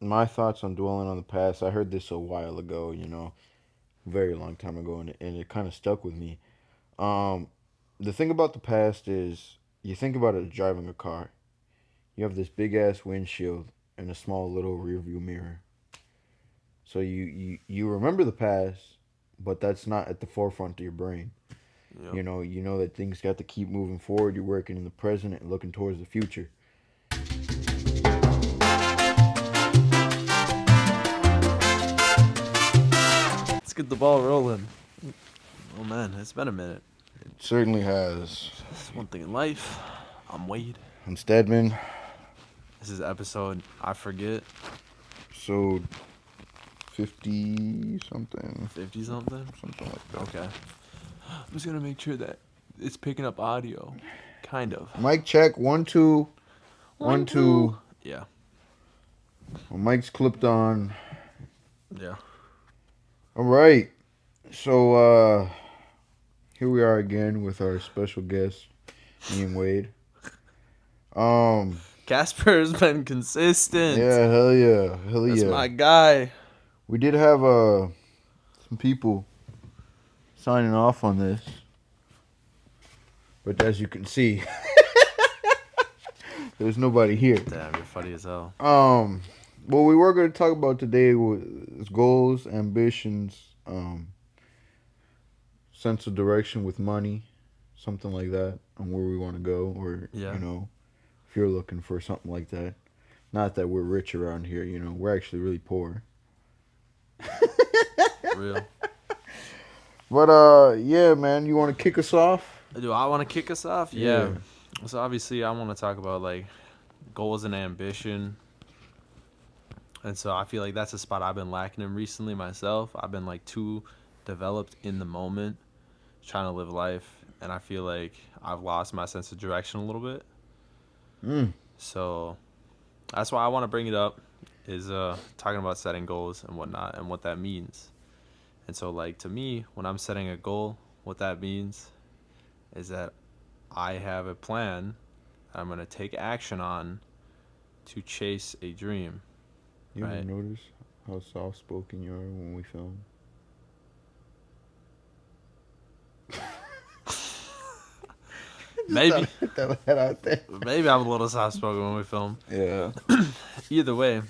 my thoughts on dwelling on the past. I heard this a while ago, very long time ago, and it kind of stuck with me. Um, the thing about the past is you think about it driving a car. You have this big ass windshield and a small little rear view mirror. So you remember the past, but that's not at the forefront of your brain. Yep. You know that things got to keep moving forward. You're working in the present and looking towards the future. Let's get the ball rolling. Oh man, it's been a minute. It certainly has. This is one thing in life. I'm Wade. I'm Stedman. This is episode I forget So 50 something, 50 something. something like that. Okay. I'm just gonna make sure that it's picking up audio. Kind of. Mic check 1 2 1 One, two. 2. Yeah. Well, mic's clipped on. Yeah. All right. So here we are again with our special guest, me and Wade. Um, Casper's been consistent. yeah, hell yeah, hell That's yeah. my guy. We did have some people signing off on this, but as you can see, there's nobody here. Damn, you're funny as hell. What we were going to talk about today was goals, ambitions, sense of direction with money, something like that, and where we want to go, or Yeah. if you're looking for something like that. Not that we're rich around here, we're actually really poor. Real. But yeah, man, you want to kick us off? Do I want to kick us off? Yeah. Yeah. So obviously I want to talk about like goals and ambition. And so I feel like that's a spot I've been lacking in recently myself. I've been like too developed in the moment, trying to live life, and I feel like I've lost my sense of direction a little bit. Mm. So that's why I want to bring it up is talking about setting goals and whatnot and what that means. And so like to me, when I'm setting a goal, what that means is that I have a plan that I'm going to take action on to chase a dream. You ever Right. notice how soft spoken you are when we film? Maybe. Put that out there. Maybe I'm a little soft spoken when we film. Yeah. Either way,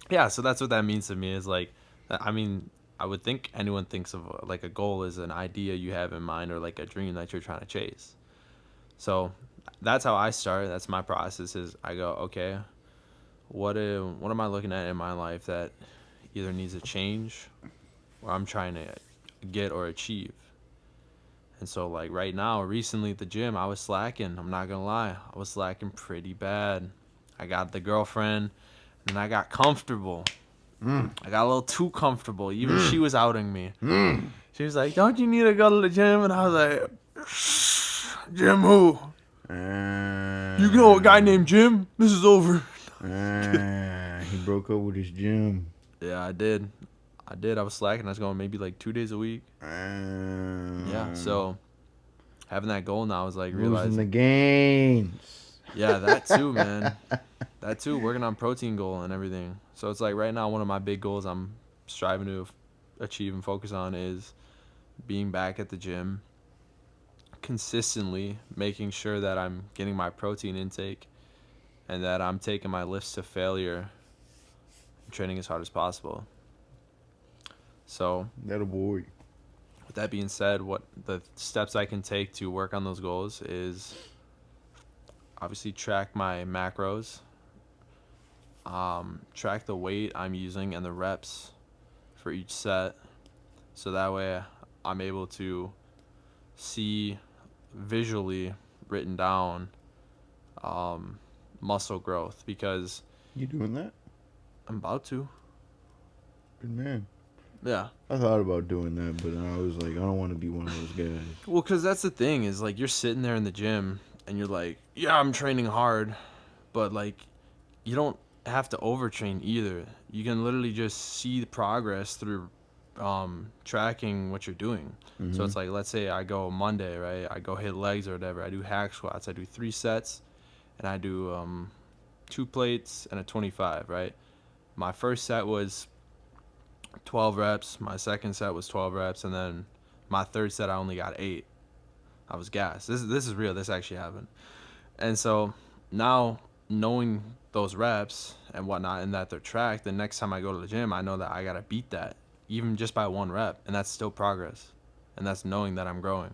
yeah. So that's what that means to me. Is like, I mean, I would think anyone thinks of like a goal as an idea you have in mind or like a dream that you're trying to chase. So that's how I start. That's my process. Is I go, okay, what am I looking at in my life that either needs a change or I'm trying to get or achieve. And so like right now, recently at the gym, I was slacking. I'm not gonna lie, I was slacking pretty bad. I got the girlfriend, and I got comfortable. Mm. I got a little too comfortable. Even she Mm. was outing me. Mm. She was like, "Don't you need to go to the gym?" And I was like, "Jim who? You know a guy named Jim? This is over." He broke up with his gym. Yeah, I did. I was slacking. I was going maybe like 2 days a week. Yeah. So having that goal now is like Losing the realizing. games. Yeah, that too, man. That too, working on protein goal and everything. So it's like right now one of my big goals I'm striving to achieve and focus on is being back at the gym consistently, making sure that I'm getting my protein intake and that I'm taking my lifts to failure and training as hard as possible. So That a boy. with that being said, what the steps I can take to work on those goals is obviously track my macros, track the weight I'm using and the reps for each set, so that way I'm able to see visually written down muscle growth because You doing that? I'm about to. Good man. Yeah. I thought about doing that, but I was like, I don't want to be one of those guys. Well, because that's the thing is like you're sitting there in the gym and you're like, yeah, I'm training hard, but like you don't have to overtrain either. You can literally just see the progress through tracking what you're doing. Mm-hmm. So it's like, let's say I go Monday, right? I go hit legs or whatever. I do hack squats. I do 3 sets, and I do 2 plates and a 25, right? My first set was 12 reps. My second set was 12 reps, and then my third set I only got 8. I was gassed. This is real. This actually happened. And so now knowing those reps and whatnot and that they're tracked, the next time I go to the gym, I know that I gotta beat that even just by one rep, and that's still progress, and that's knowing that I'm growing.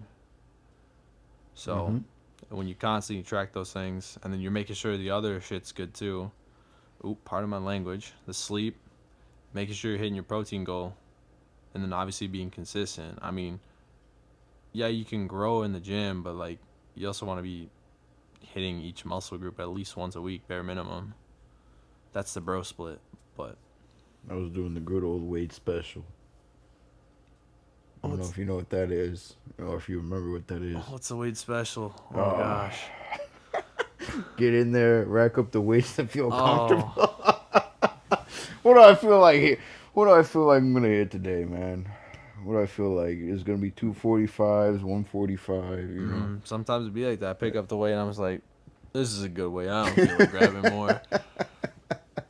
So Mm-hmm. when you constantly track those things, and then you're making sure the other shit's good too. Oop, pardon my language. The sleep, making sure you're hitting your protein goal, and then obviously being consistent. I mean, yeah, you can grow in the gym, but like you also want to be hitting each muscle group at least once a week, bare minimum. That's the bro split. But I was doing the good old weight special. I don't know what's if you know what that is, or if you remember what that is. what's the weight special? Oh Oh, gosh. get in there, rack up the weights, and feel comfortable. Oh, What do I feel like? What do I feel like I'm gonna hit today, man? What do I feel like? It's gonna be 245s, 145. You know. sometimes it'd be like that. I pick up the weight and I'm just like, this is a good weight. I don't feel like grabbing more.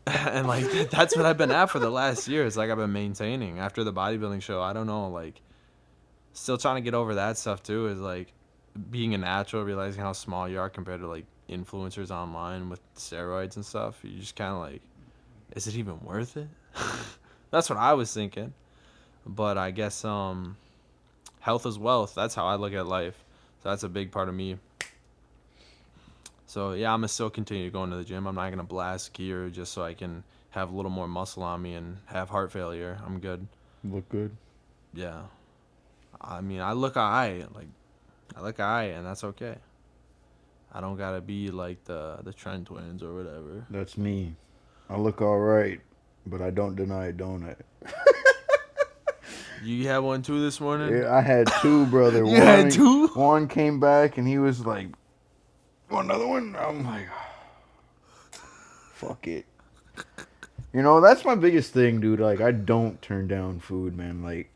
And like that's what I've been at for the last year. It's like I've been maintaining after the bodybuilding show. I don't know, like still trying to get over that stuff too. Is like being a natural, realizing how small you are compared to like influencers online with steroids and stuff. You just kind of like, is it even worth it? That's what I was thinking. But I guess health is wealth. That's how I look at life. So that's a big part of me. So yeah, I'm gonna still continue going to the gym. I'm not gonna blast gear just so I can have a little more muscle on me and have heart failure. I'm good. Look good. Yeah. I mean, I look alright. Like I look alright, and that's okay. I don't gotta be like the Trend twins or whatever. That's me. I look all right, but I don't deny it, don't I? You had one too this morning. Yeah, I had two, brother. You had two. One came back and he was like, "Want another one?" I'm like, "Fuck it." You know, that's my biggest thing, dude. Like, I don't turn down food, man. Like,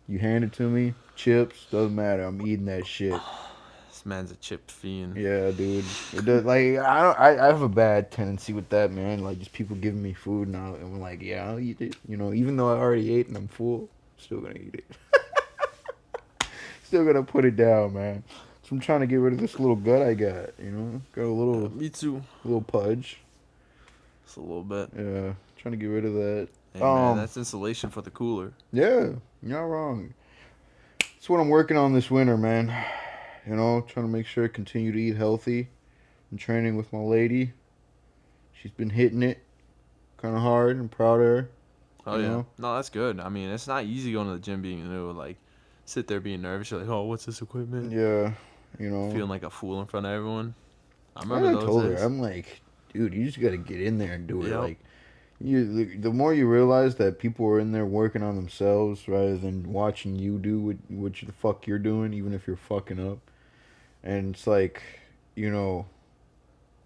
you hand it to me, chips, doesn't matter. I'm eating that shit. This man's a chip fiend. Yeah, dude. It does. Like, I don't. I have a bad tendency with that, man. Like, just people giving me food and I'm like, yeah, I'll eat it. You know, even though I already ate and I'm full, I'm still gonna eat it. Still gonna put it down, man. So I'm trying to get rid of this little gut I got. You know, got a Me too. little pudge. Just a little bit. Yeah, trying to get rid of that. Hey man, that's insulation for the cooler. Yeah, you're not wrong. That's what I'm working on this winter, man. You know, trying to make sure I continue to eat healthy. I'm training with my lady. She's been hitting it kind of hard. I'm proud of her. Oh You yeah. know. No, that's good. I mean, it's not easy going to the gym being new. Like, sit there being nervous. You're like, oh, what's this equipment? Yeah. You know. Feeling like a fool in front of everyone. I remember I those told her, days. I'm like, dude, you just got to get in there and do it. Yep. Like, the more you realize that people are in there working on themselves rather than watching you do what the fuck you're doing, even if you're fucking up. And it's like, you know,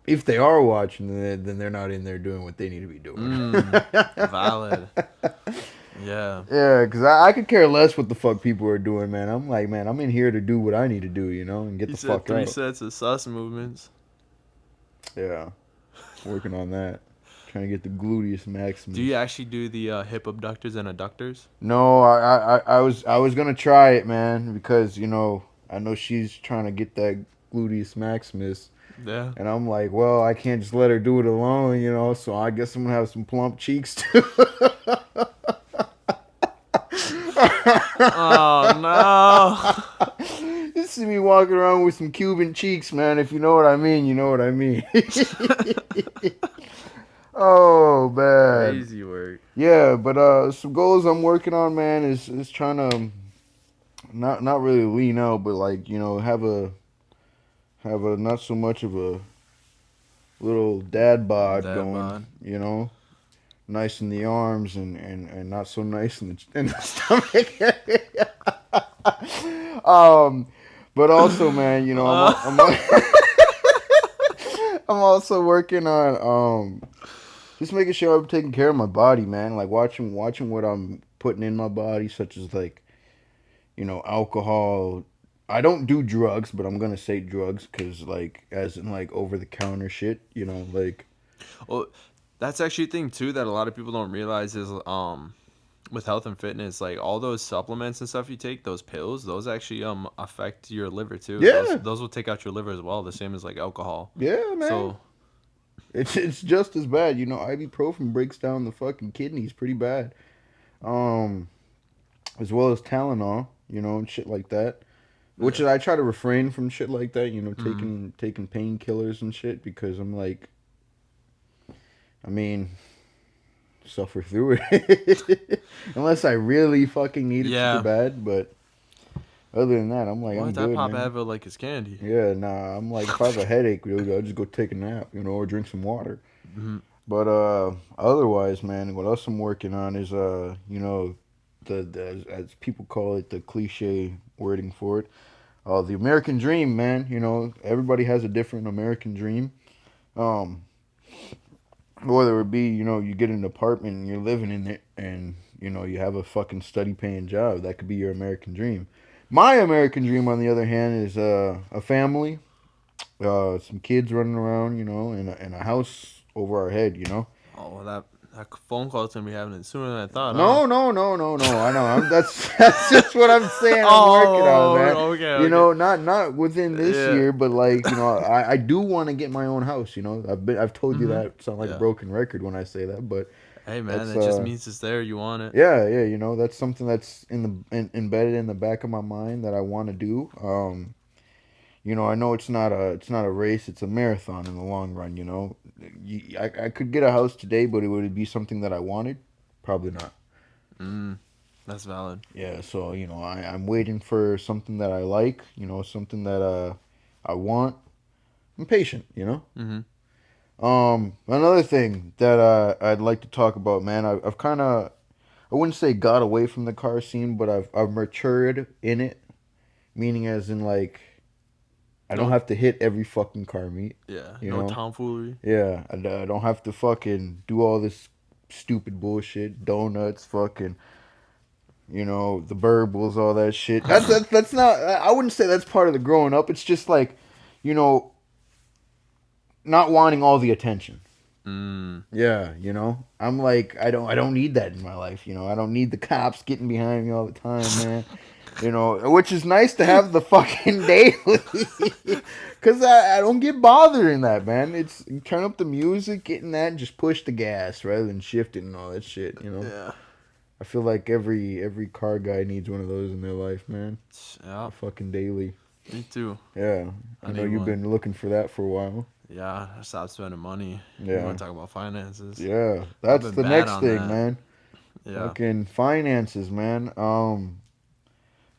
if they are watching, then they're not in there doing what they need to be doing. Valid. Yeah. Yeah, because I could care less what the fuck people are doing, man. I'm like, man, I'm in here to do what I need to do, you know, and get He the said fuck three out. sets of sus movements. Yeah, working on that. Trying to get the gluteus Do maximus. you actually do the hip abductors and adductors? No, I was gonna try it, man, because you know I know she's trying to get that gluteus maximus, Yeah. and I'm like, well, I can't just let her do it alone, you know. So I guess I'm gonna have some plump cheeks too. Oh no. You see me walking around with some Cuban cheeks, man. If you know what I mean, you know what I mean. Oh man, Crazy work. yeah. But some goals I'm working on, man, is trying to not really lean out, but like you know have a not so much of a little dad bod Dad going, bod. you know, nice in the arms and not so nice in the stomach. um, but also, man, you know, I'm also working on just making sure I'm taking care of my body, man. Like watching what I'm putting in my body, such as like you know alcohol. I don't do drugs, but I'm gonna say drugs because like as in like over the counter shit, you know, like Well, That's actually a thing too that a lot of people don't realize is with health and fitness, like all those supplements and stuff you take, those pills, those actually affect your liver too. Those Yeah, those will take out your liver as well, the same as like alcohol. yeah, man. So It's just as bad. You know, ibuprofen breaks down the fucking kidneys pretty bad. Um, as well as Tylenol. You know, and shit like that. Which yeah. I try to refrain from shit like that. You know, Mm. taking painkillers and shit because I'm like, I mean, suffer through it. Unless I really fucking need it super Yeah. bad, but other than that, I'm like, I'm What? I good, pop man. Advil like it's candy. Yeah, nah, I'm like, if I have a headache, dude, I'll just go take a nap, you know, or drink some water. Mhm. But otherwise, man, what else I'm working on is you know, the as people call it, the cliche wording for it, the American dream, man. You know, everybody has a different American dream. Um, whether it be, you know, you get an apartment and you're living in it, and you know you have a fucking steady paying job, that could be your American dream. My American dream, on the other hand, is a family, some kids running around, you know, in a house over our head, you know. Oh, well, that phone call's gonna be happening sooner than I thought, huh? No, no, no, no, no. I know. That's that's just what I'm saying. I'm working on, man. Oh, okay, You okay. know, not within this Yeah. year, but like, you know, I do want to get my own house. You know, I've told you Mhm. that. Sound like a Yeah. broken record when I say that, but Hey, man, that's that just means it's there. You want it. yeah, yeah. You know, that's something that's embedded in the back of my mind that I want to do. You know, I know it's not a race, it's a marathon in the long run. You know, I could get a house today, but it would be something that I wanted. Probably not. Mm, that's valid. Yeah, so you know, I'm waiting for something that I like, you know, something that I want. I'm patient, you know. Mhm. Another thing that I'd like to talk about, man, I've kind of, I wouldn't say got away from the car scene, but I've matured in it, meaning as in like I don't No. have to hit every fucking car meet, Yeah. you No know. tomfoolery. Yeah, I don't have to fucking do all this stupid bullshit, donuts, fucking, you know, the burbles, all that shit. That's not. I wouldn't say that's part of the growing up. It's just like, you know, not wanting all the attention. Mm. Yeah, you know, I'm like, I don't need that in my life. You know, I don't need the cops getting behind me all the time, man. You know, which is nice to have the fucking daily, cause I don't get bothered in that, man. It's turn up the music, getting that, and just push the gas rather than shifting and all that shit. You know, Yeah. I feel like every car guy needs one of those in their life, man. Yeah. A fucking daily. Me too. Yeah, I I know need you've one. been looking for that for a while. Yeah. Stop spending money. You Yeah, want to talk about finances? yeah, I've that's been the bad next on thing, that. man. Yeah. Fucking finances, man.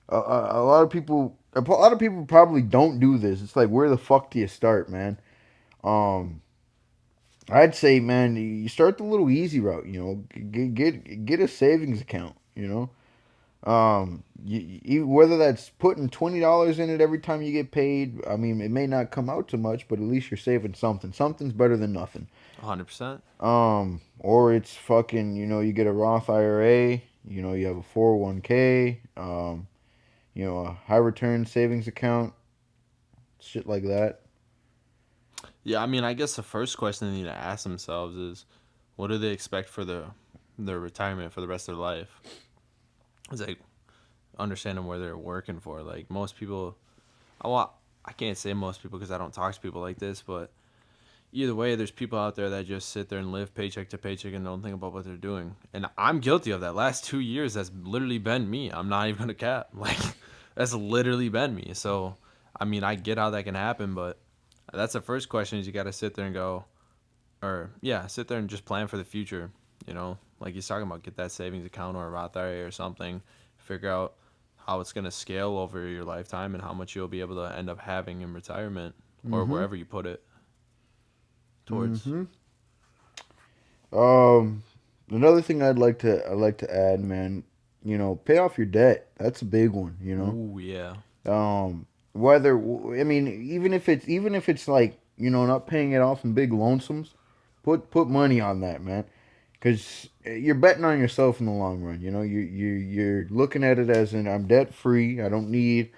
A lot of people, a lot of people probably don't do this. It's like, where the fuck do you start, man? Um, I'd say, man, you start the little easy route. You know, get a savings account. You know, whether that's putting $20 in it every time you get paid. I mean, it may not come out to much, but at least you're saving something. Something's better than nothing. 100%. Or it's fucking, you know, you get a Roth IRA, you know, you have a 401k, you know, a high return savings account, shit like that. Yeah. I mean, I guess the first question they need to ask themselves is, what do they expect for their retirement for the rest of their life? It's like understanding where they're working for. Like most people, well, I can't say most people because I don't talk to people like this, but either way, there's people out there that just sit there and live paycheck to paycheck and don't think about what they're doing. And I'm guilty of that. Last 2 years, that's literally been me. I'm not even gonna cap. Like, that's literally been me. So, I mean, I get how that can happen, but that's the first question is you got to sit there and go, or yeah, sit there and just plan for the future. You know, like he's talking about, get that savings account or a Roth IRA or something. Figure out how it's gonna scale over your lifetime and how much you'll be able to end up having in retirement or Mm-hmm. wherever you put it towards. Mm-hmm. Um, Another thing I'd like to add, man, you know, pay off your debt. That's a big one, you know. Ooh, yeah. Whether I mean, even if it's like, you know, not paying it off in big lonesomes, put money on that, man. Because you're betting on yourself in the long run. You know, you're looking at it as in, I'm debt free. I don't need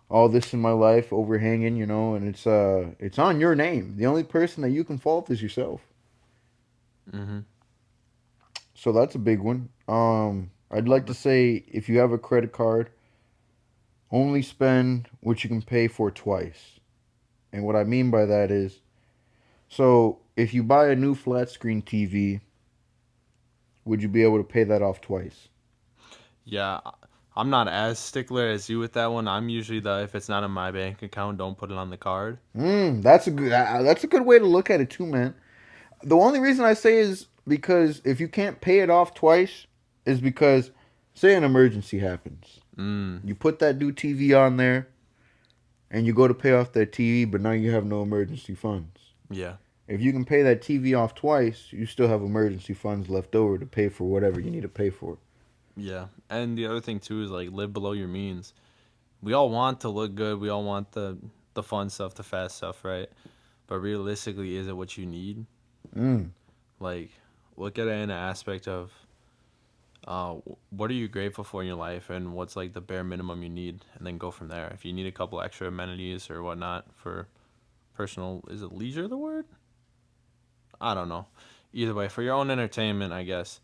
all this in my life overhanging. You know, and it's on your name. The only person that you can fault is yourself. Mm-hmm. So that's a big one. I'd like to say if you have a credit card, only spend what you can pay for twice. And what I mean by that is, so if you buy a new flat screen TV, would you be able to pay that off twice? Yeah, I'm not as stickler as you with that one. I'm usually the if it's not in my bank account, don't put it on the card. That's a good way to look at it too, man. The only reason I say is because if you can't pay it off twice, is because say an emergency happens, Mm, you put that new TV on there, and you go to pay off that TV, but now you have no emergency funds. yeah, If you can pay that TV off twice, you still have emergency funds left over to pay for whatever you need to pay for. yeah. And the other thing too is like live below your means. We all want to look good. We all want the fun stuff, the fast stuff, right? But realistically, is it what you need? Mm. Like, look at it in an aspect of what are you grateful for in your life, and what's like the bare minimum you need, and then go from there. If you need a couple extra amenities or whatnot for personal, is it leisure the word? I don't know. Either way, for your own entertainment, I guess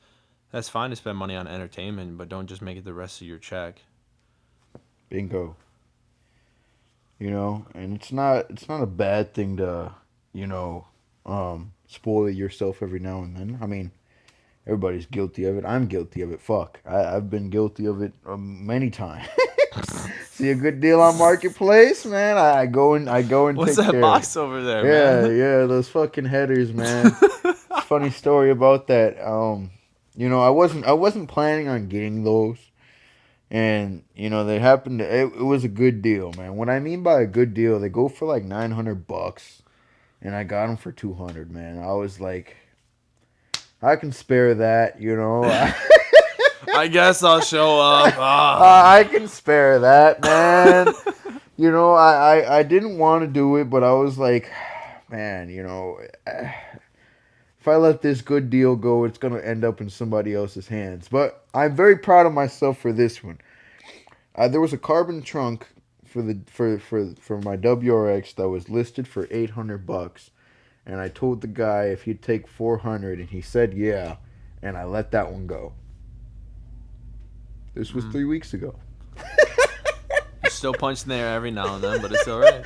that's fine to spend money on entertainment, but don't just make it the rest of your check. Bingo. And it's not a bad thing to, you know, spoil yourself every now and then. I mean, everybody's guilty of it. I'm guilty of it. Fuck, I've been guilty of it many times. See a good deal on marketplace, man. I go and What's take that care of it. box over there, Yeah, man? yeah, those fucking headers, man. Funny story about that. I wasn't planning on getting those, and they happened. It was a good deal, man. What I mean by a good deal, they go for like $900, and I got them for 200. Man, I was like, I can spare that. I guess I'll show up. I can spare that, man. I didn't want to do it, but I was like, man, if I let this good deal go, it's gonna end up in somebody else's hands. But I'm very proud of myself for this one. There was a carbon trunk for my WRX that was listed for $800, and I told the guy if he'd take 400, and he said yeah, and I let that one go. This was Mm. 3 weeks ago. You still punch in there every now and then, but it's all right.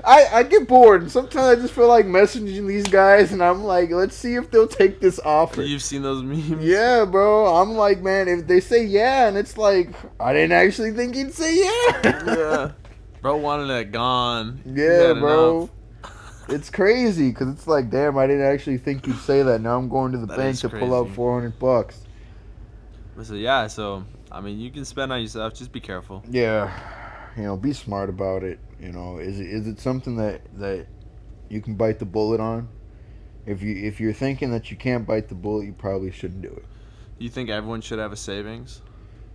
I get bored, and sometimes I just feel like messaging these guys, and I'm like, let's see if they'll take this offer. You've seen those memes? Yeah, bro. I'm like, man, if they say yeah, and it's like, I didn't actually think he'd say yeah. Yeah. Bro wanted it gone. He Yeah, had enough. bro. It's crazy because it's like, damn, I didn't actually think you'd say that. Now I'm going to the That bank is to pull out crazy. $400. But so yeah, so I mean, you can spend on yourself. Just be careful. Yeah, be smart about it. Is it something that you can bite the bullet on? If you're thinking that you can't bite the bullet, you probably shouldn't do it. You think everyone should have a savings,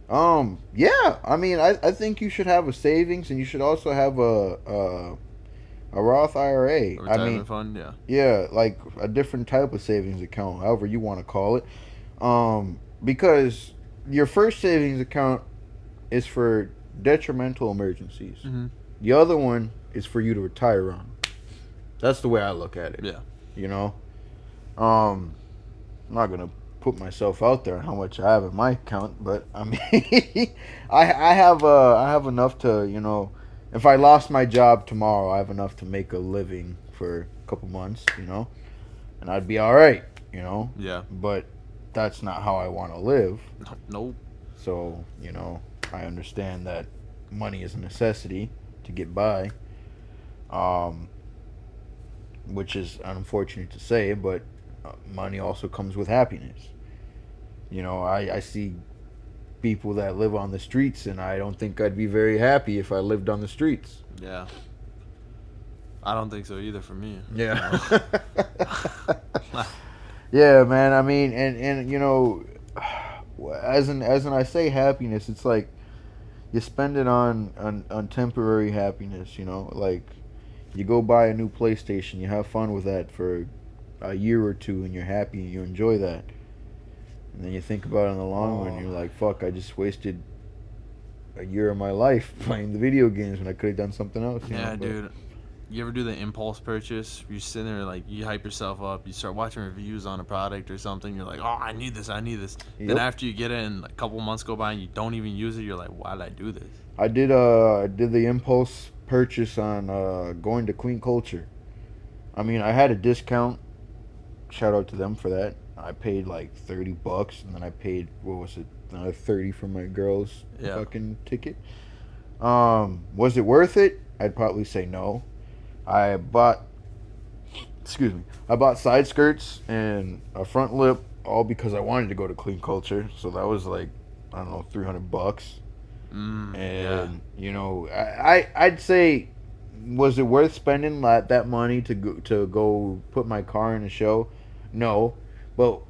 Yeah. I mean, I think you should have a savings, and you should also have a Roth IRA. a I mean, retirement fund? Yeah. yeah, like a different type of savings account, however you want to call it. Because your first savings account is for detrimental emergencies. Mm-hmm. The other one is for you to retire on. That's the way I look at it. Yeah. You know, I'm not gonna put myself out there on how much I have in my account, but I mean, I have enough to if I lost my job tomorrow, I have enough to make a living for a couple months, and I'd be all right, Yeah. But that's not how I want to live. Nope. So I understand that money is a necessity to get by, um, which is unfortunate to say, but money also comes with happiness. I see people that live on the streets, and I don't think I'd be very happy if I lived on the streets. Yeah. I don't think so either for me. Yeah. So. Yeah, man. I mean, and as in I say happiness, it's like you spend it on temporary happiness. Like you go buy a new PlayStation, you have fun with that for a year or two, and you're happy and you enjoy that. And then you think about it in the long run, Oh. you're like, fuck, I just wasted a year of my life playing the video games when I could have done something else. Yeah, But dude. You ever do the impulse purchase? You sit there like you hype yourself up. You start watching reviews on a product or something. You're like, oh, I need this. I need this. Then Yep. after you get it, and a couple months go by and you don't even use it, you're like, why did I do this? I did the impulse purchase on going to Clean Culture. I mean, I had a discount. Shout out to them for that. I paid like $30, and then I paid, what was it, another 30 for my girl's Yeah. fucking ticket. Was it worth it? I'd probably say no. I bought, excuse me, I bought side skirts and a front lip all because I wanted to go to Clean Culture. So that was like, I don't know, $300. Yeah. And I'd say, was it worth spending that money to go put my car in a show? No, but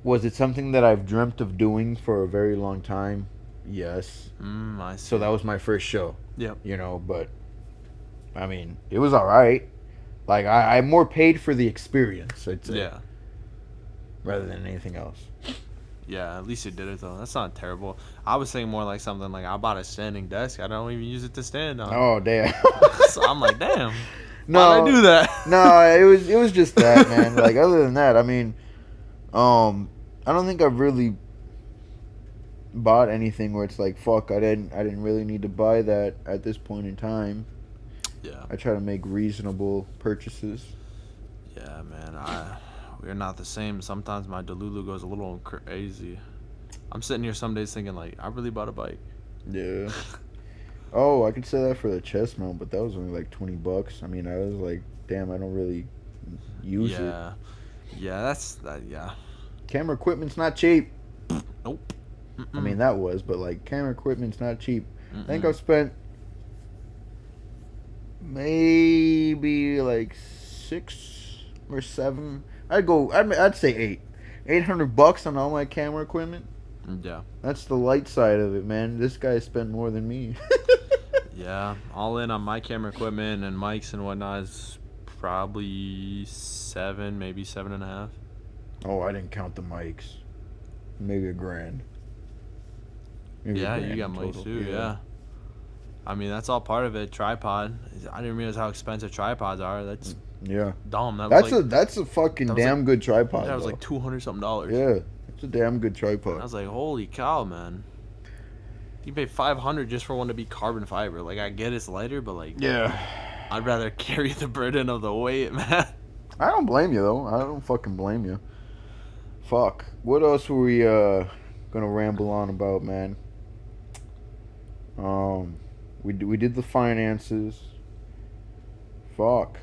was it something that I've dreamt of doing for a very long time? Yes. I So see. that was my first show, Yep. but I mean, it was all right. Like I more paid for the experience, I'd say, Yeah. rather than anything else. Yeah, at least you did it though. That's not terrible. I was saying more like something like I bought a standing desk. I don't even use it to stand on. Oh damn. So I'm like, damn, why'd I No, do that? no, it was just that, man. Like other than that, I mean, I don't think I've really bought anything where it's like, fuck, I didn't really need to buy that at this point in time. Yeah. I try to make reasonable purchases. Yeah, man. We're not the same. Sometimes my Delulu goes a little crazy. I'm sitting here some days thinking like, I really bought a bike. Yeah. Oh, I could say that for the chest mount, but that was only like $20. I mean, I was like, damn, I don't really use it. Yeah. Yeah, that's that. Yeah. Camera equipment's not cheap. Nope. I mean, Mm-mm. that was, but like, camera equipment's not cheap. I think Mm-mm. I've spent maybe like 6 or 7. I'd say 8. $800 on all my camera equipment. Yeah. That's the light side of it, man. This guy spent more than me. Yeah. All in on my camera equipment and mics and whatnot is probably 7, maybe 7.5. Oh, I didn't count the mics. Maybe a grand. Maybe a Yeah, you grand got in mics total. too. Yeah. Yeah. I mean, that's all part of it. Tripod. I didn't realize how expensive tripods are. That's Yeah. dumb. That's a fucking That was like damn good that tripod was like though. $200 something. Yeah. It's a damn good I tripod. was like, holy cow, man! You pay 500 just for one to be carbon fiber. Like, I get it's lighter, but like, Yeah. I'd rather carry the burden of the weight, man. I don't blame you though. I don't fucking blame you. Fuck. What else were we gonna ramble on about, man? Um we did the finances. Fuck.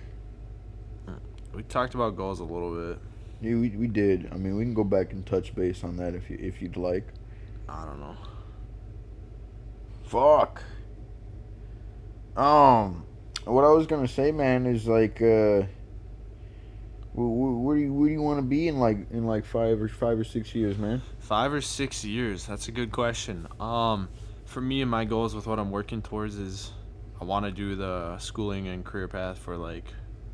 We talked about goals a little bit. Yeah, we did. I mean, we can go back and touch base on that if you'd like. I don't know. Fuck. What I was gonna say, man, is like, where do you want to be in like 5 or 6 years, man? 5 or 6 years. That's a good question. For me and my goals with what I'm working towards is I want to do the schooling and career path for like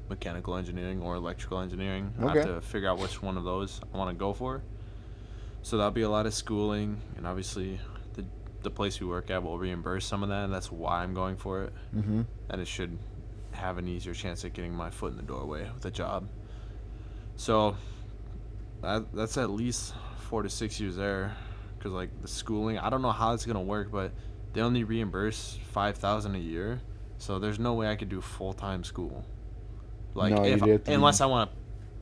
mechanical engineering or electrical engineering. I have Okay. to figure out which one of those I want to go for. So that'll be a lot of schooling, and obviously the place we work at will reimburse some of that, and that's why I'm going for it. Mm-hmm. And it should have an easier chance at getting my foot in the doorway with a job. So that's at least 4 to 6 years there, because like the schooling, I don't know how it's gonna work, but they only reimburse 5,000 a year, so there's no way I could do full time school. Like No, if you'd have to be. unless I want to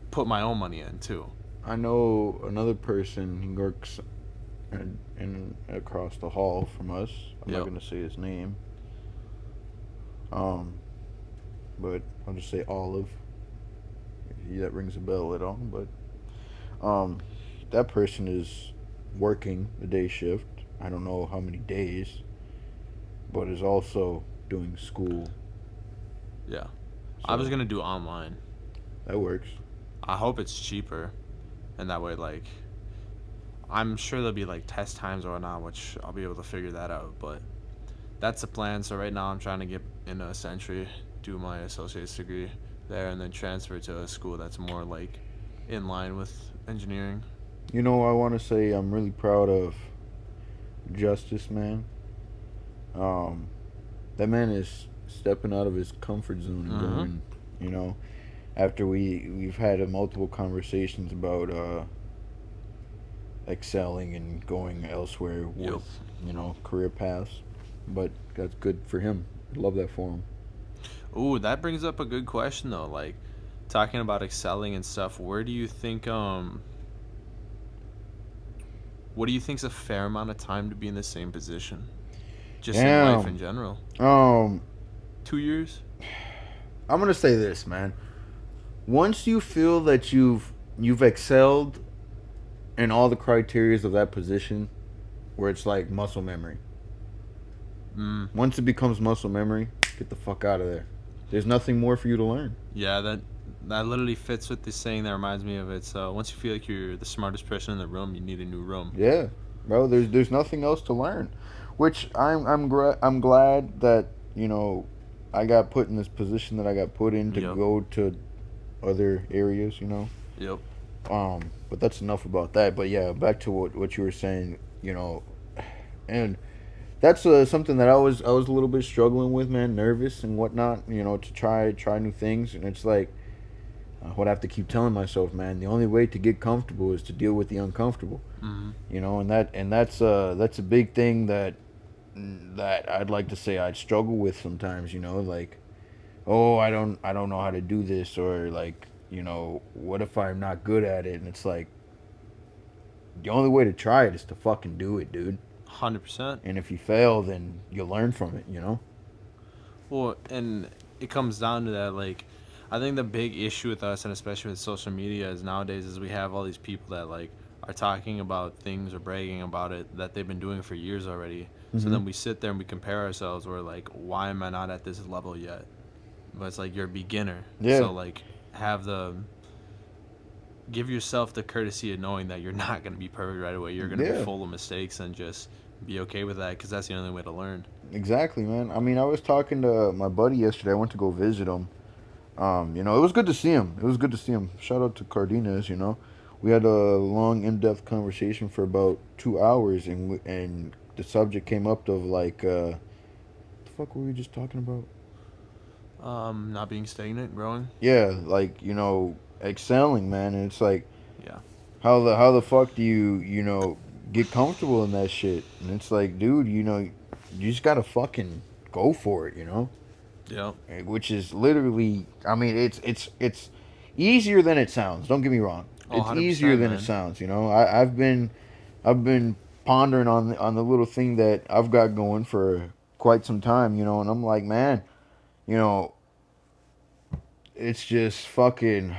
put my own money in too. I know another person. He works in across the hall from us. I'm not Yep. gonna say his name. Um, but I'll just say Olive. If that rings a bell at all. But um, that person is working the day shift. I don't know how many days, but is also doing school. Yeah. I was So gonna do online. that works. I hope it's cheaper, and that way like I'm sure there'll be like test times or whatnot, which I'll be able to figure that out. But that's the plan. So right now I'm trying to get into a Century, do my associate's degree there, and then transfer to a school that's more like in line with engineering. I want to say I'm really proud of Justice, man. Um, that man is stepping out of his comfort zone and Mm-hmm. going, you know, after we've had multiple conversations about excelling and going elsewhere Yep. with, career paths. But that's good for him. Love that for him. Ooh, that brings up a good question though. Like talking about excelling and stuff. Where do you think what do you think's a fair amount of time to be in the same position? Just in life in Damn. general. Um, 2 years? I'm gonna say this, man. Once you feel that you've excelled in all the criterias of that position, where it's like muscle memory. Mm. Once it becomes muscle memory, get the fuck out of there. There's nothing more for you to learn. Yeah, that literally fits with the saying that reminds me of it. So once you feel like you're the smartest person in the room, you need a new room. Yeah, bro. There's nothing else to learn, which I'm glad that I got put in this position that I got put in to Yep. go to other areas. Yep. But that's enough about that. But yeah, back to what you were saying. And that's something that I was a little bit struggling with, man, nervous and whatnot. To try new things, and it's like what I have to keep telling myself, man. The only way to get comfortable is to deal with the uncomfortable. Mm-hmm. And that's a big thing that I'd like to say I'd struggle with sometimes. Like, oh, I don't know how to do this, or like, what if I'm not good at it? And it's like the only way to try it is to fucking do it, dude. 100%. And if you fail, then you learn from it. Well, and it comes down to that. Like, I think the big issue with us, and especially with social media, is nowadays is we have all these people that like are talking about things or bragging about it that they've been doing for years already. So Mm-hmm. then we sit there and we compare ourselves. We're like, why am I not at this level yet? But it's like you're a beginner. Yeah. So like, have the give yourself the courtesy of knowing that you're not going to be perfect right away. You're going to be Yeah. full of mistakes and just be okay with that because that's the only way to learn. Exactly, man. I mean, I was talking to my buddy yesterday. I went to go visit him. It was good to see him. It was good to see him. Shout out to Cardenas. We had a long, in-depth conversation for about 2 hours, and the subject came up of like, the fuck were we just talking about? Not being stagnant, growing. Yeah, like excelling, man. And it's like, Yeah. how the fuck do you get comfortable in that shit? And it's like, dude, you just gotta fucking go for it. Yeah. Which is literally, I mean, it's easier than it sounds. Don't get me wrong, Oh, it's easier 100%, than it man. sounds. I've been pondering on the little thing that I've got going for quite some time. And I'm like, man, you know, it's just fucking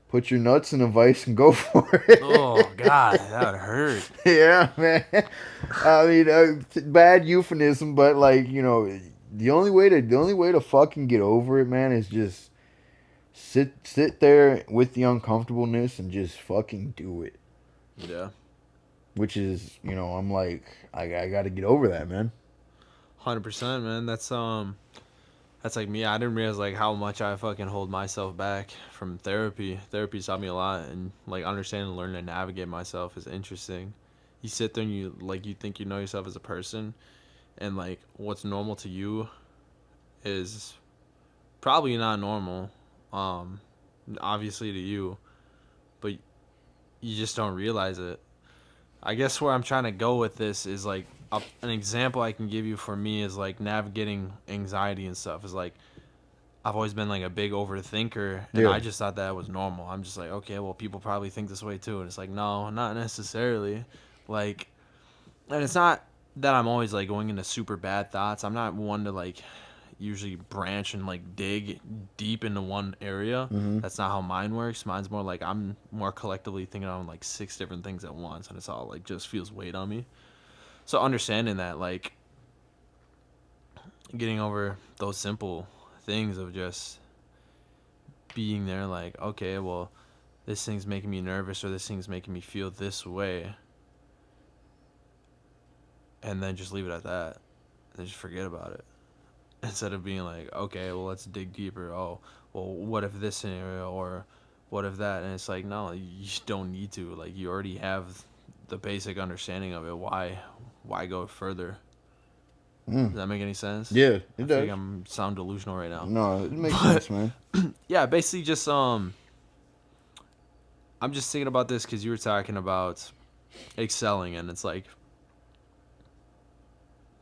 put your nuts in a vice and go for Oh, it. God, that would hurt. Yeah, man. I mean, bad euphemism, but like the only way to fucking get over it, man, is just sit there with the uncomfortableness and just fucking do it. Yeah. Which is, I'm like, I got to get over that, man. 100%, man. That's like me. I didn't realize like how much I fucking hold myself back from therapy. Therapy's taught me a lot, and like understanding and learning to navigate myself is interesting. You sit there and you think you know yourself as a person, and like what's normal to you is probably not normal. Um, Obviously to you, but you just don't realize it. I guess where I'm trying to go with this is like an example I can give you for me is like navigating anxiety and stuff. Is like I've always been like a big overthinker, and Yeah. I just thought that was normal. I'm just like, okay, well, people probably think this way too, and it's like, no, not necessarily. Like, and it's not that I'm always like going into super bad thoughts. I'm not one to like usually branch and like dig deep into one area. Mm-hmm. That's not how mine works. Mine's more like I'm more collectively thinking on like six different things at once, and it's all like just feels weight on me. So understanding that, like getting over those simple things of just being there, like okay, well, this thing's making me nervous or this thing's making me feel this way, and then just leave it at that, and just forget about it instead of being like, okay, well, let's dig deeper. Oh, well, what if this scenario or what if that? And it's like, no, you don't need to. Like, you already have the basic understanding of it. Why go further? Mm. Does that make any sense? Yeah, I it feel does. like I'm sound delusional right now. No, it makes But sense, man. yeah, basically just I'm just thinking about this cuz you were talking about excelling, and it's like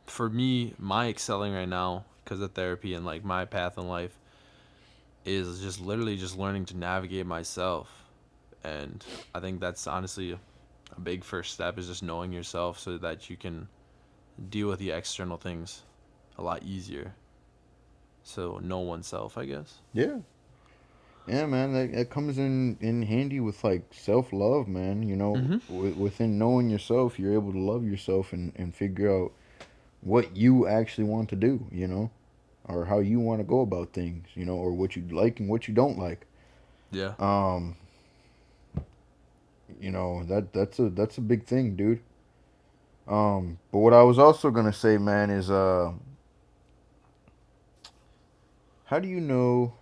for me, my excelling right now because of therapy and like my path in life is just literally just learning to navigate myself. And I think that's honestly a big first step is just knowing yourself so that you can deal with the external things a lot easier. So know oneself, I guess. Yeah, yeah, man. That comes in handy with like self love, man. You know, Mm-hmm. within knowing yourself, you're able to love yourself and figure out what you actually want to do. You know, or how you want to go about things. You know, or what you like and what you don't like. Yeah. Um, you know that's a big thing, dude. But what I was also gonna say, man, is how do you know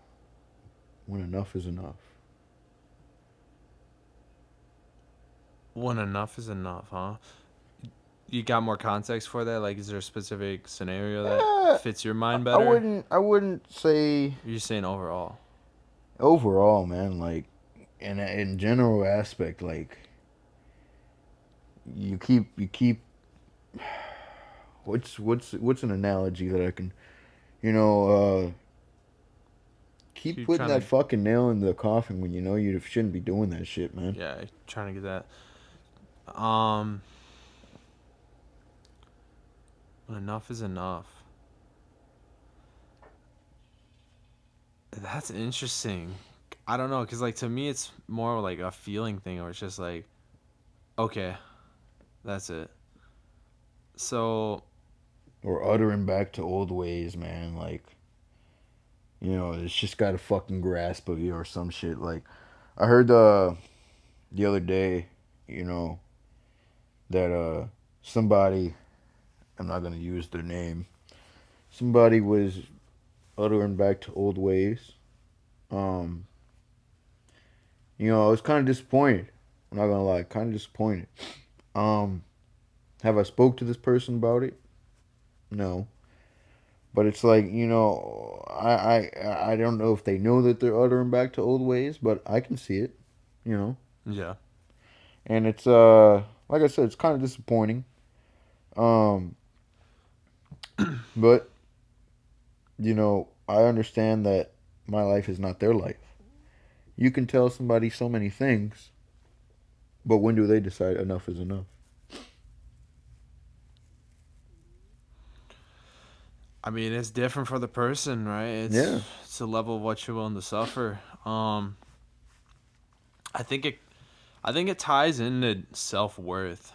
when enough is enough? When enough is enough, huh? You got more context for that? Like, is there a specific scenario that Eh, fits your mind I better? wouldn't say Or are you saying overall? overall, man. Like in general aspect, like you keep what's an analogy that I can you know keep Keep putting trying that to, fucking nail in the coffin when you know you shouldn't be doing that shit, man. yeah, trying to get that. When enough is enough. That's interesting. I don't know, cause like to me, it's more like a feeling thing, or it's just like, okay, that's it. So Or uttering back to old ways, man. Like you know, it's just got a fucking grasp of you or some shit. Like I heard the other day, you know, that somebody, I'm not gonna use their name, somebody was uttering back to old ways. Um, you know, I was kind of disappointed. I'm not gonna lie, kind of disappointed. Um, have I spoke to this person about it? No, but it's like you know, I don't know if they know that they're uttering back to old ways, but I can see it. You know, yeah, and it's like I said, it's kind of disappointing. Um, but you know, I understand that my life is not their life. You can tell somebody so many things, but when do they decide enough is enough? I mean, it's different for the person, right? Yeah. It's a level of what you're willing to suffer. I think it I think it ties into self worth.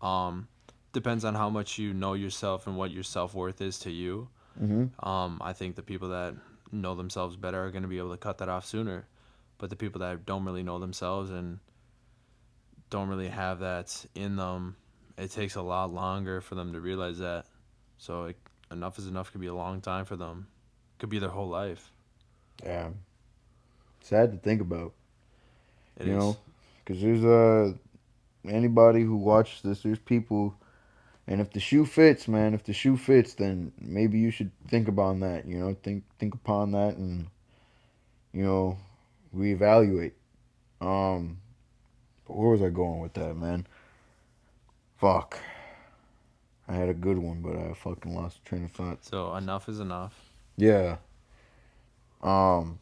Um, Depends on how much you know yourself and what your self worth is to you. Mhm. I think the people that know themselves better are going to be able to cut that off sooner. But the people that don't really know themselves and don't really have that in them, it takes a lot longer for them to realize that. So enough is enough could be a long time for them. Could be their whole life. Yeah. Sad to think about, It you is. know, because there's anybody who watches this, there's people, and if the shoe fits, man, if the shoe fits, then maybe you should think about that. You know, think upon that, and you know, reevaluate. Um, but where was I going with that, man? Fuck. I had a good one, but I fucking lost the train of thought. So enough is enough. Yeah. Um.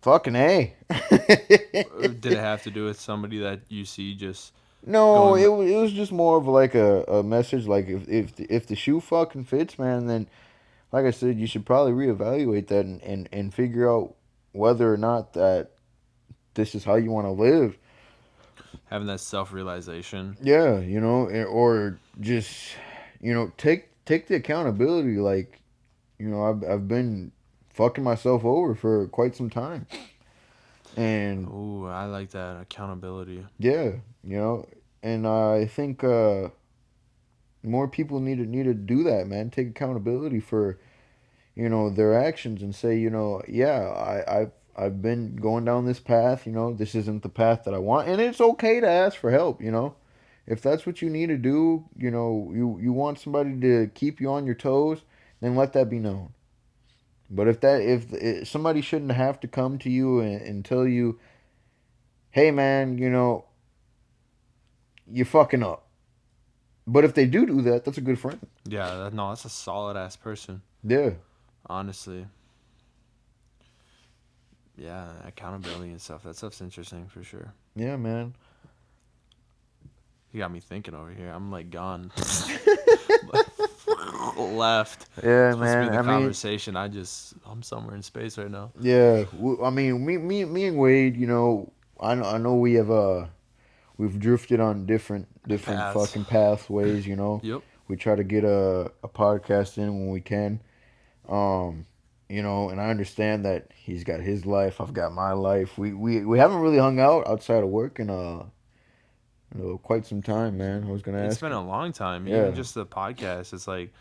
Fucking a. Did it have to do with somebody that you see just No, going? it was just more of like a message. Like if the shoe fucking fits, man, then like I said, you should probably reevaluate that and figure out whether or not that this is how you want to live. Having that self realization. Yeah, you know, or just you know take the accountability. Like you know, I've been fucking myself over for quite some time, and Ooh, I like that accountability. yeah, you know, and I think more people need to do that, man. Take accountability for you know their actions and say, you know, yeah, I've been going down this path. You know, this isn't the path that I want, and it's okay to ask for help. You know, If that's what you need to do, you want somebody to keep you on your toes, then let that be known. But if somebody shouldn't have to come to you and tell you, hey man, you're fucking up. But if they do that, that's a good friend. Yeah, no, that's a solid ass person. Yeah, Honestly, yeah, accountability and stuff. That stuff's interesting for sure. yeah, man. You got me thinking over here. I'm like gone. Left. Yeah, Supposed to be in man. the I mean, conversation. I'm somewhere in space right now. yeah. I mean, me and Wade. I know we've drifted on different Paths. fucking pathways. Yep. We try to get a podcast in when we can. Um, and I understand that he's got his life, I've got my life. We haven't really hung out outside of work in quite some time, man. I was gonna It's ask been you. a long time. Even Yeah, just the podcast. It's like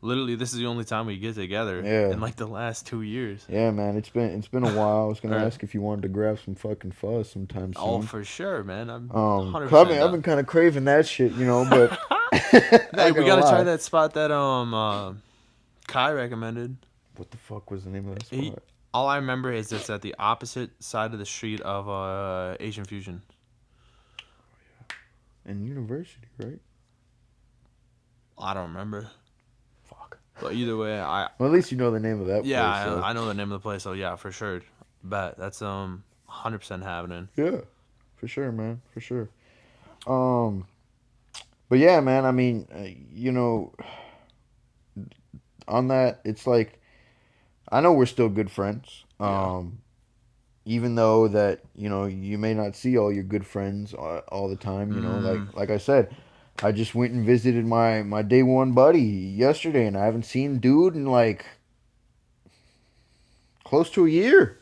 literally this is the only time we get together in yeah, like the last 2 years. yeah, man. It's been a while. I was gonna Or ask if you wanted to grab some fucking fuzz sometime oh, soon. for sure, man. I'm Cause I've 100% been I've down. been kind of craving that shit, but Hey, not we gonna gotta try lie. that spot that Kai recommended. What the fuck was the name of that He spot? all I remember is it's at the opposite side of the street of Asian Fusion. In university, right? I don't remember, Fuck. but either way, I Well, at least you know the name of that yeah, place, though. I know the name of the place, so yeah, for sure. Bet that's 100% happening. Yeah, for sure, man, for sure. Um, but yeah, man. I mean, on that, it's like I know we're still good friends. Yeah. Even though that you may not see all your good friends all the time. Like Mm. I said, I just went and visited my day one buddy yesterday, and I haven't seen dude in like close to a year.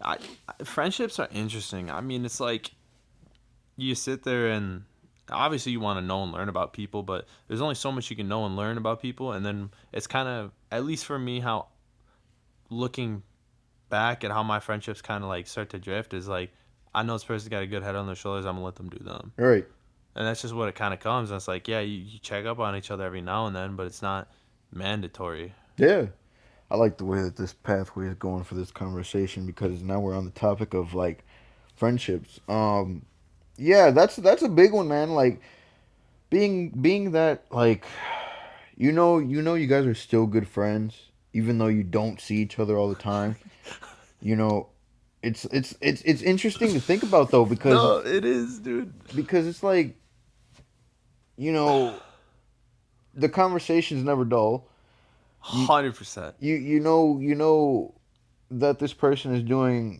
I friendships are interesting. I mean, it's like you sit there and obviously you want to know and learn about people, but there's only so much you can know and learn about people, and then it's kind of at least for me how looking back at how my friendships kind of like start to drift is like I know this person's got a good head on their shoulders. I'm gonna let them do them, All right. and that's just what it kind of comes. And it's like yeah, you check up on each other every now and then, but it's not mandatory. Yeah. I like the way that this pathway is going for this conversation because now we're on the topic of like friendships. Yeah, that's a big one, man. Like being that like you guys are still good friends even though you don't see each other all the time. You know, it's interesting to think about though No, it is, dude. because it's like, you know, the conversation's never dull. You 100%. you know that this person is doing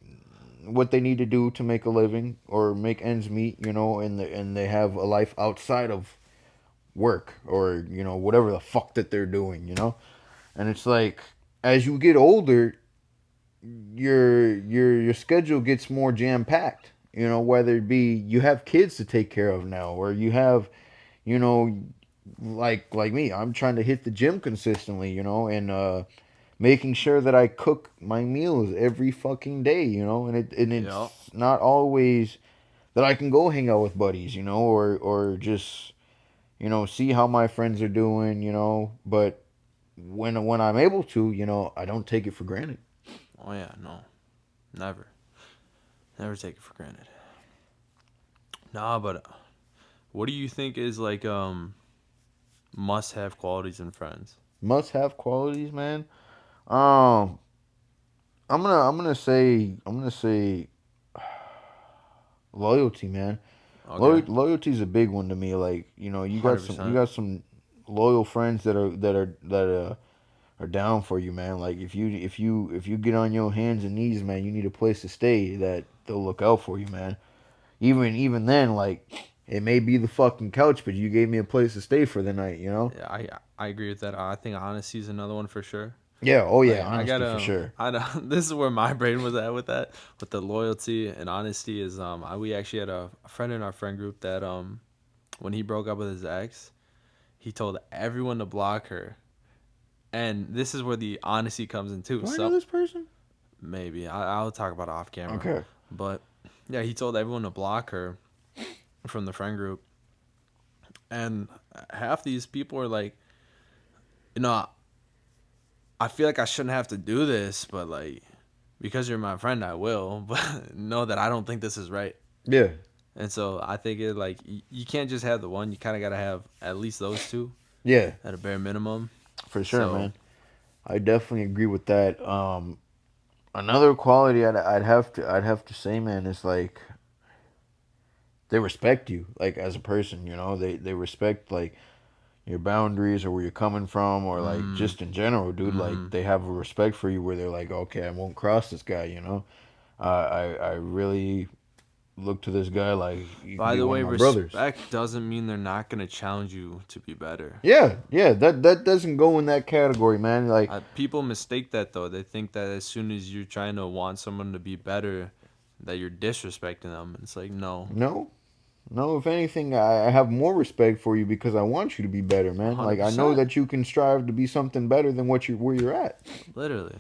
what they need to do to make a living or make ends meet, and they have a life outside of work or whatever the fuck that they're doing. And it's like as you get older, your schedule gets more jam packed. Whether it be you have kids to take care of now, or you have, you know, like me, I'm trying to hit the gym consistently, and making sure that I cook my meals every fucking day, and Yep. it's not always that I can go hang out with buddies, or just see how my friends are doing, but when I'm able to, I don't take it for granted. Oh yeah, no, never, never take it for granted. Nah, but what do you think is like must have qualities in friends? Must have qualities, man. Um, I'm gonna say loyalty, man. Okay, Loyalty is a big one to me. Like you got hundred some you percent. got some loyal friends that are down for you, man. Like if you get on your hands and knees, man, you need a place to stay. That they'll look out for you, man. Even then, like it may be the fucking couch, but you gave me a place to stay for the night. Yeah, I agree with that. I think honesty is another one for sure. Yeah. Oh yeah. Like I Honesty for gotta, sure. I know this is where my brain was at with that, with the loyalty and honesty is we actually had a friend in our friend group that when he broke up with his ex, he told everyone to block her, and this is where the honesty comes in too. Do I know So this person? maybe I'll talk about it off camera, Okay. but yeah, he told everyone to block her from the friend group, And half these people are like, you know, I feel like I shouldn't have to do this, but like, because you're my friend, I will. But know that I don't think this is right. Yeah, And so I think it like you can't just have the one. You kind of gotta have at least those two yeah, at a bare minimum. for sure, So man. I definitely agree with that. Another quality I'd have to say, man, is like they respect you, like as a person. You know, they respect like your boundaries or where you're coming from, or like mm, just in general, dude. Like mm-hmm. they have a respect for you where they're like, okay, I won't cross this guy. You know, I really look to this guy like you could By be the one of way, my brothers. respect doesn't mean they're not gonna challenge you to be better. Yeah, yeah, that doesn't go in that category, man. Like, People mistake that though. They think that as soon as you're trying to want someone to be better, that you're disrespecting them. It's like no, no, no. If anything, I have more respect for you because I want you to be better, one man. hundred Like I know percent, that you can strive to be something better than what you where you're at. literally.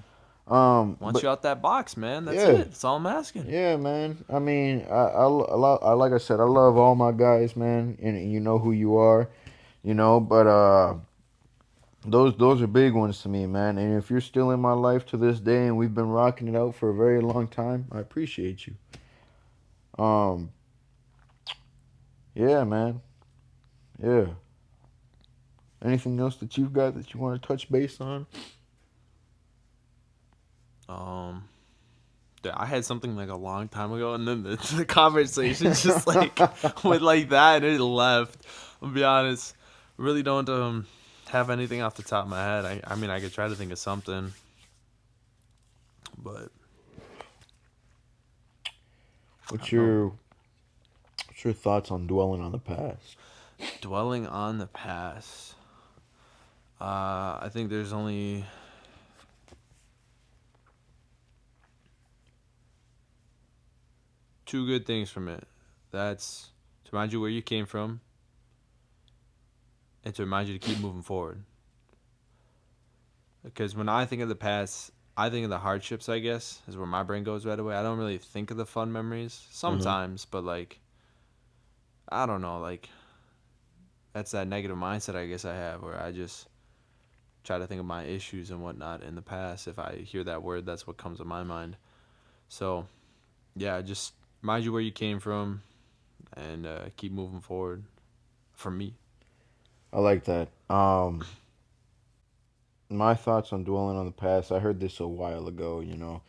Once But you out that box, man, that's yeah, it. That's all I'm asking. yeah, man. I mean, like I said, I love all my guys, man, and you know who you are, you know. But those are big ones to me, man. And if you're still in my life to this day, and we've been rocking it out for a very long time, I appreciate you. Um, yeah, man. Yeah. Anything else that you've got that you want to touch base on? Um, I had something like a long time ago, and then the conversation just like went like that, and it left. I'll be honest, really don't have anything off the top of my head. I mean, I could try to think of something, but I What's don't know. your thoughts on dwelling on the past? Dwelling on the past. I think there's only two good things from it. That's to remind you where you came from, and to remind you to keep moving forward. Because when I think of the past, I think of the hardships, I guess, is where my brain goes right away. I don't really think of the fun memories Uh huh. sometimes, but like, I don't know, like, that's that negative mindset I guess I have where I just try to think of my issues and whatnot in the past. If I hear that word, that's what comes to my mind. So, yeah, just remind you where you came from and keep moving forward for me. I like that. My thoughts on dwelling on the past. I heard this a while ago. You know,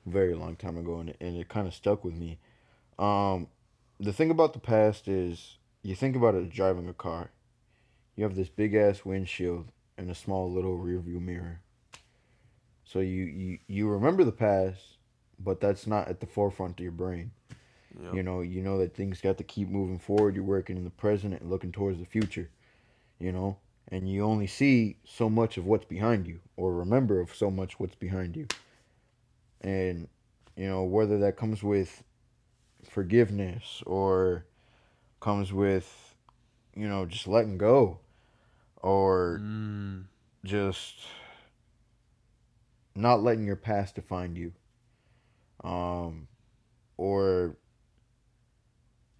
very long time ago, and it kind of stuck with me. Um, the thing about the past is you think about it driving a car. You have this big ass windshield and a small little rear view mirror. So you remember the past, but that's not at the forefront of your brain. Yep. You know that things got to keep moving forward. You're working in the present and looking towards the future. You know, and you only see so much of what's behind you, or remember of so much what's behind you, and you know whether that comes with forgiveness or comes with just letting go or Mm, just not letting your past define you, um, or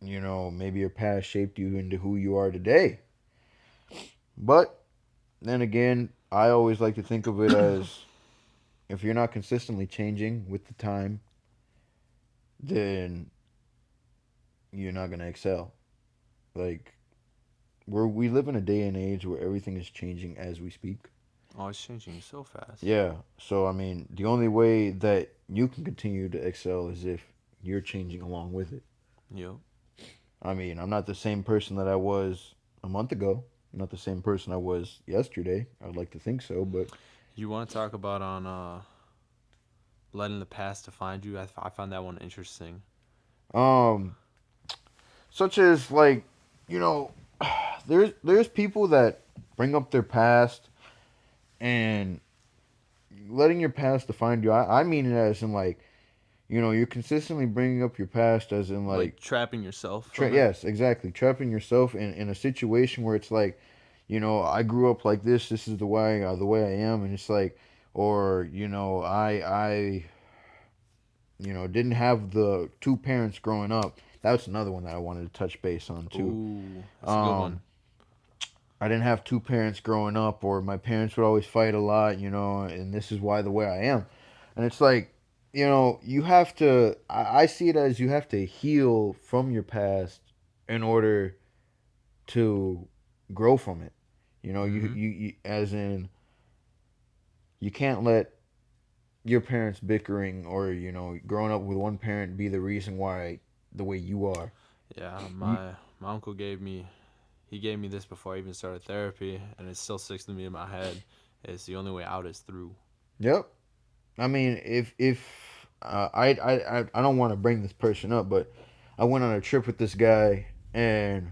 maybe your past shaped you into who you are today. But then again, I always like to think of it as if you're not consistently changing with the time, then you're not gonna excel. Like we live in a day and age where everything is changing as we speak. oh, it's changing so fast. Yeah. So I mean, the only way that you can continue to excel is if you're changing along with it. Yep. I mean, I'm not the same person that I was a month ago. I'm not the same person I was yesterday. I'd like to think so, but You want to talk about on letting the past define you? I found that one interesting. um such as like, you know, there's people that bring up their past and letting your past define you. I mean it as in like, you're consistently bringing up your past as in like Like trapping yourself from it. yes, exactly. Trapping yourself in a situation where it's like, I grew up like this. This is the way I am, and it's like, or I didn't have the two parents growing up. That's another one that I wanted to touch base on too. Ooh, that's a good Um, one. I didn't have two parents growing up, or my parents would always fight a lot, and this is why the way I am. And it's like, you have to, I see it as you have to heal from your past in order to grow from it. Mm-hmm. As in, you can't let your parents bickering or, growing up with one parent be the reason why the way you are. Yeah, You, my uncle gave me this before I even started therapy, and it still sticks to me in my head. It's the only way out is through. yep. I mean, if I don't want to bring this person up, but I went on a trip with this guy, and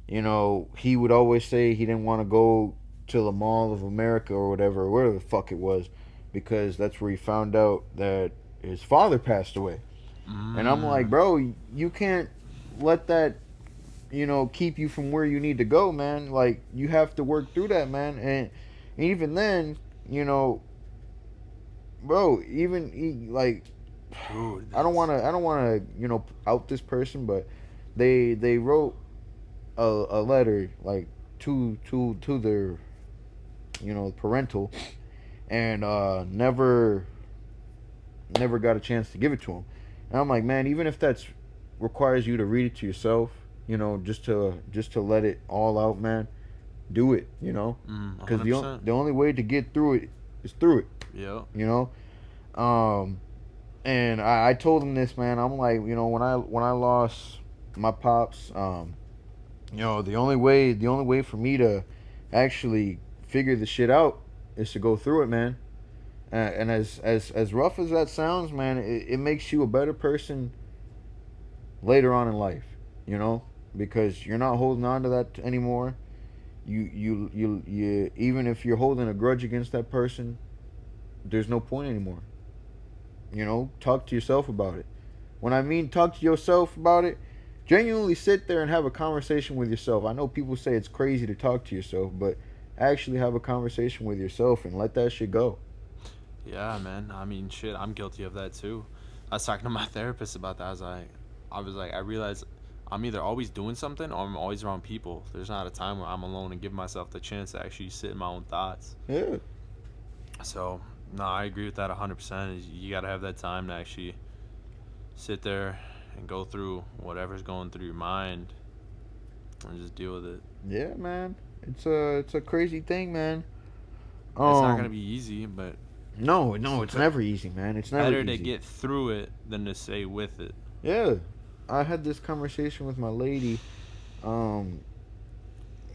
he would always say he didn't want to go to the Mall of America or whatever, or whatever the fuck it was, because that's where he found out that his father passed away. And I'm like, Mm. bro, you can't let that keep you from where you need to go, man. Like you have to work through that, man. And even then, you know, bro, like Dude, I that's don't want to out this person, but they wrote a letter like to their parental, and never got a chance to give it to him. And I'm like, man, even if that's requires you to read it to yourself, just to let it all out, man, do it, because 100%. the only way to get through it is through it, Yep. you know. Um, and I told him this, man. I'm like, when I lost my pops, the only way for me to actually figure the shit out is to go through it, man. And as rough as that sounds, man, it makes you a better person later on in life, you know, because you're not holding on to that anymore. You even if you're holding a grudge against that person, there's no point anymore. Talk to yourself about it. When I mean talk to yourself about it, genuinely sit there and have a conversation with yourself. I know people say it's crazy to talk to yourself, but actually have a conversation with yourself and let that shit go. Yeah, man. I mean, shit, I'm guilty of that too. I was talking to my therapist about that. I realized I'm either always doing something or I'm always around people. There's not a time where I'm alone and give myself the chance to actually sit in my own thoughts. Yeah. So, no, I agree with that 100%. You got to have that time to actually sit there and go through whatever's going through your mind and just deal with it. Yeah, man. It's a crazy thing, man. It's not going to Um be easy, but no, it's no, it's never easy, man. It's never better to easy. get through it than to stay with it. Yeah. I had this conversation with my lady. Um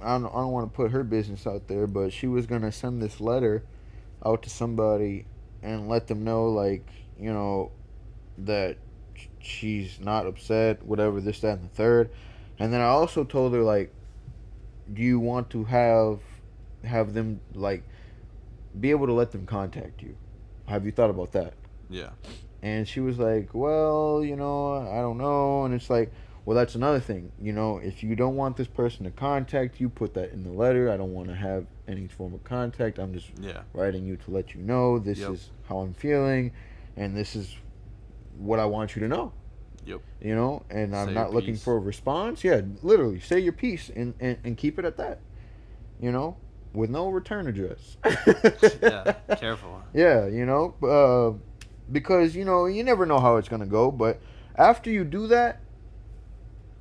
I don't want to put her business out there, but she was going to send this letter out to somebody and let them know, like, that she's not upset, whatever, this, that, and the third. And then I also told her, like, do you want to have them, like, be able to let them contact you? Have you thought about that? Yeah. And she was like, well, I don't know. And it's like, well, that's another thing. If you don't want this person to contact you, put that in the letter. I don't want to have any form of contact. I'm just Yeah. writing you to let you know this Yep. is how I'm feeling, and this is what I want you to know. Yep. And I'm Say your not looking piece. for a response. Yeah, literally, say your piece and keep it at that. You know, with no return address. Yeah. Careful. Yeah, because you never know how it's gonna go. But after you do that,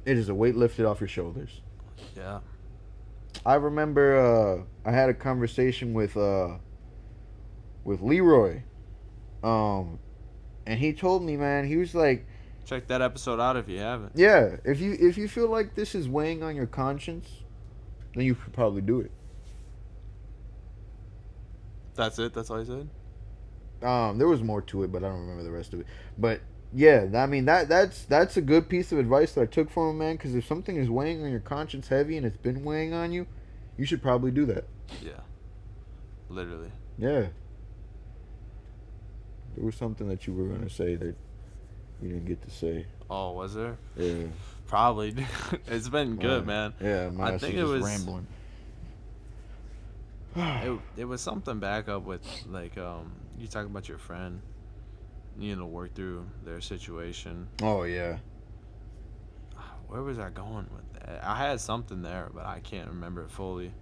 it is a weight lifted off your shoulders. Yeah. I remember I had a conversation with Leroy, um, and he told me, man, he was like, Check that episode out if you haven't. yeah, if you feel like this is weighing on your conscience, then you should probably do it. That's it. That's all he said. There was more to it, but I don't remember the rest of it. But yeah, I mean that's a good piece of advice that I took from him, man. Because if something is weighing on your conscience heavy and it's been weighing on you, you should probably do that. Yeah. Literally. Yeah, there was something that you were gonna say that you didn't get to say. Oh, was there? Yeah, Probably. It's been good, my man. yeah, I my ass think is it just was rambling. it was something back up with like you talk about your friend needing to work through their situation. Oh yeah, Where was I going with that? I had something there, but I can't remember it fully.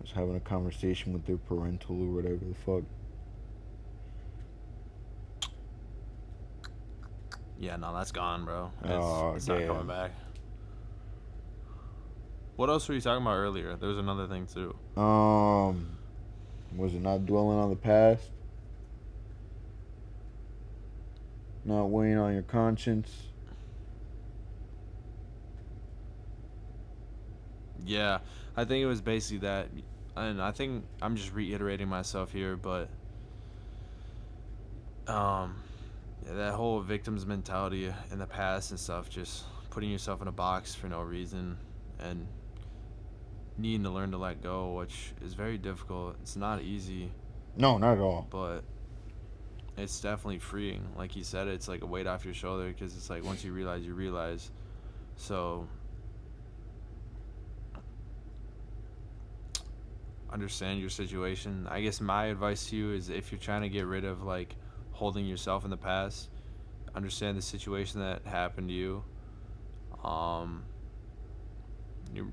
Was having a conversation with their parental or whatever the fuck. Yeah, no, that's gone, bro. Oh It's not coming damn. back. What else were you talking about earlier? There was another thing too. Um, was it not dwelling on the past? Not weighing on your conscience? Yeah, I think it was basically that, and I think I'm just reiterating myself here, but um, yeah, that whole victim's mentality in the past and stuff, just putting yourself in a box for no reason, and needing to learn to let go, which is very difficult. It's not easy, No, not at all. but it's definitely freeing. Like you said, it's like a weight off your shoulder because it's like once you realize, you realize. So understand your situation. I guess my advice to you is if you're trying to get rid of like holding yourself in the past, understand the situation that happened to you. Um,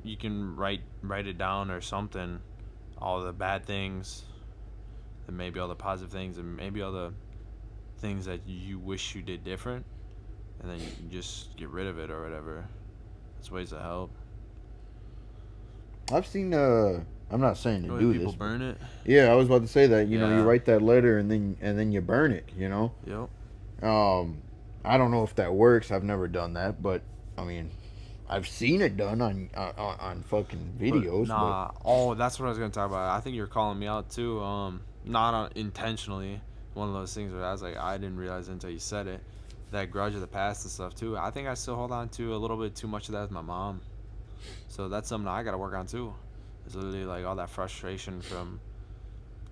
you can write it down or something, all the bad things, and maybe all the positive things, and maybe all the things that you wish you did different, and then you can just get rid of it or whatever. There's ways to help. I've seen. I'm not saying to The way do people this, but burn it. yeah, I was about to say that. You know, you Yeah. write that letter and then you burn it. You know. Yep. Um, I don't know if that works. I've never done that, but I mean, I've seen it done on fucking But videos. But nah. Oh, that's what I was gonna talk about. I think you're calling me out too. Not intentionally. One of those things where I was like, I didn't realize until you said it. That grudge of the past and stuff too. I think I still hold on to a little bit too much of that with my mom. So that's something I gotta work on too. It's literally like all that frustration from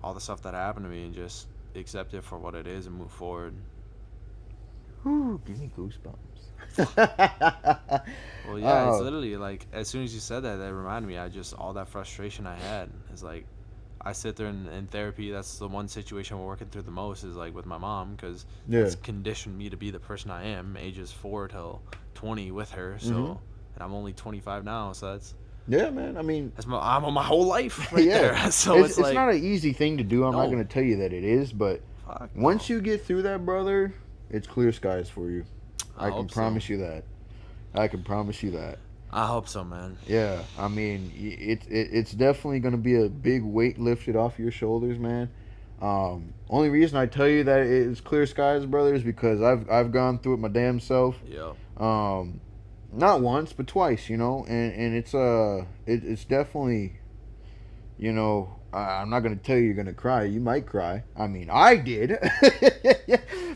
all the stuff that happened to me and just accept it for what it is and move forward. whew, give me goosebumps. Well, yeah, it's Oh literally like as soon as you said that, that reminded me. I just all that frustration I had is like I sit there in therapy. That's the one situation we're working through the most is like with my mom because yeah. that's conditioned me to be the person I am, ages 4 till 20 with her. Mhm. So, and I'm only 25 now, so Yeah, man. I mean, that's my I'm on my whole life right yeah. there. So it's It's like not an easy thing to do. I'm not no, gonna tell you that it is, but fuck once no. you get through that, brother, it's clear skies for you. I I can hope so. promise you that. I can promise you that. I hope so, man. Yeah, I mean, it's definitely going to be a big weight lifted off your shoulders, man. Only reason I tell you that it's clear skies, brother, is because I've gone through it my damn self. Yep. Um, Not once, but twice, you know, and it's definitely, you know, I'm not gonna tell you you're gonna cry. You might cry. I mean, I did,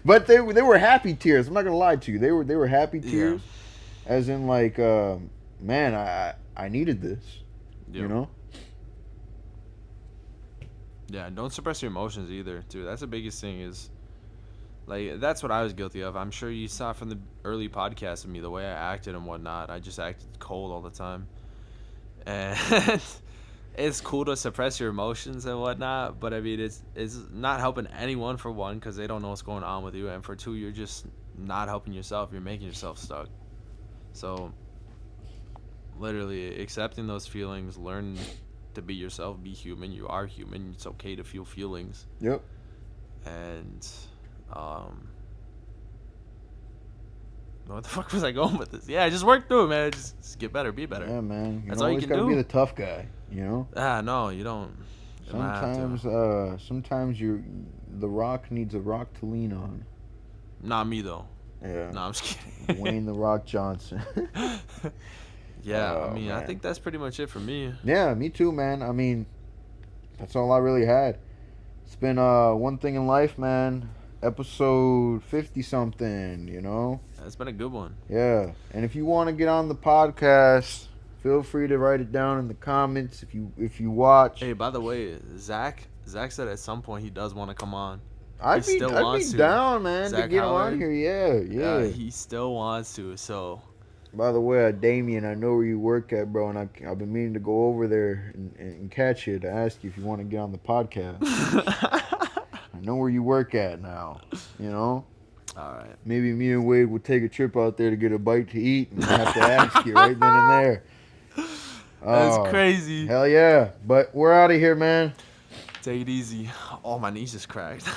but they were happy tears. I'm not gonna lie to you. They were happy Yeah. tears, as in like, man, I needed this, you Yep. know. Yeah. Don't suppress your emotions either, too. That's the biggest thing. Is like that's what I was guilty of. I'm sure you saw from the early podcast of me the way I acted and whatnot. I just acted cold all the time, and it's cool to suppress your emotions and whatnot. But I mean, it's not helping anyone for one because they don't know what's going on with you, and for two, you're just not helping yourself. You're making yourself stuck. So literally accepting those feelings, learn to be yourself, be human. You are human. It's okay to feel feelings, Yep. and um, what the fuck was I going with this? Yeah, just work through it, man. Just get better, be better. Yeah, man. You That's know, all you always can got to be do. the tough guy. You know. Ah, no, you don't. You might have to. Sometimes the Rock needs a rock to lean on. Not me though. Yeah. No, I'm just kidding. Dwayne the Rock Johnson. Yeah, I Oh mean, I man. think that's pretty much it for me. Yeah, me too, man. I mean, that's all I really had. It's been one thing in life, man. Episode 50 something, you know? It's been a good one. Yeah. And if you want to get on the podcast, feel free to write it down in the comments if you watch. Hey, by the way, Zach said at some point he does want to come on. He I'd be still I'd be wants to. down, man, to Zach get him on Howard, here. Yeah, yeah. he still wants to. So, By the way, Damien, I know where you work at, bro, and I've been meaning to go over there and catch you to ask you if you want to get on the podcast. I know where you work at now, you know? All right. Maybe me and Wade would take a trip out there to get a bite to eat and have to ask you right then and there. That's Oh, crazy. hell yeah. But we're out of here, man. Take it easy. Oh, my knees just cracked.